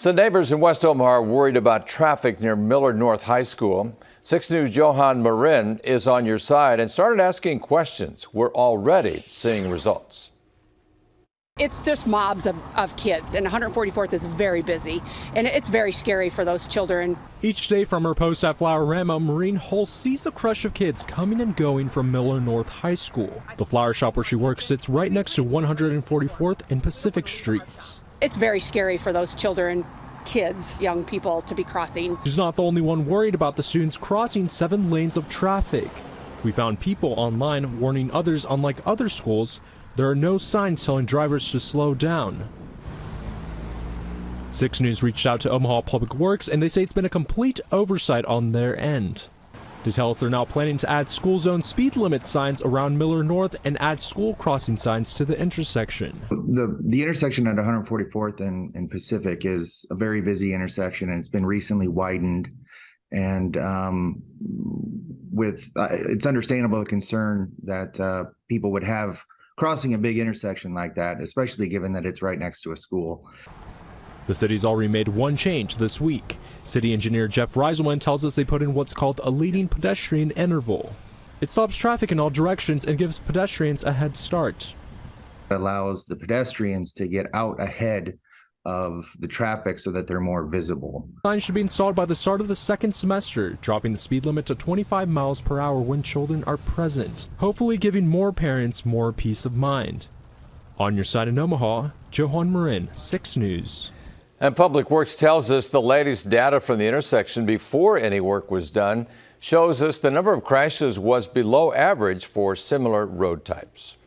Some neighbors in West Omaha are worried about traffic near Miller North High School. 6 News' Johan Marin is on your side and started asking questions. We're already seeing results. It's just mobs of kids, and 144th is very busy, and it's very scary for those children. Each day from her post at Flowerama, Maureen Hull sees a crush of kids coming and going from Miller North High School. The flower shop where she works sits right next to 144th and Pacific Streets. It's very scary for those children, kids, young people to be crossing. She's not the only one worried about the students crossing 7 lanes of traffic. We found people online warning others, unlike other schools, there are no signs telling drivers to slow down. 6 News reached out to Omaha Public Works and they say it's been a complete oversight on their end. They tell us they're now planning to add school zone speed limit signs around Miller North and add school crossing signs to the intersection. The intersection at 144th and Pacific is a very busy intersection, and it's been recently widened. And it's understandable the concern that people would have crossing a big intersection like that, especially given that it's right next to a school. The city's already made one change this week. City engineer Jeff Reiselman tells us they put in what's called a leading pedestrian interval. It stops traffic in all directions and gives pedestrians a head start. It allows the pedestrians to get out ahead of the traffic so that they're more visible. Signs should be installed by the start of the second semester, dropping the speed limit to 25 miles per hour when children are present, hopefully giving more parents more peace of mind. On your side in Omaha, Johan Marin, 6 News. And Public Works tells us the latest data from the intersection before any work was done shows us the number of crashes was below average for similar road types.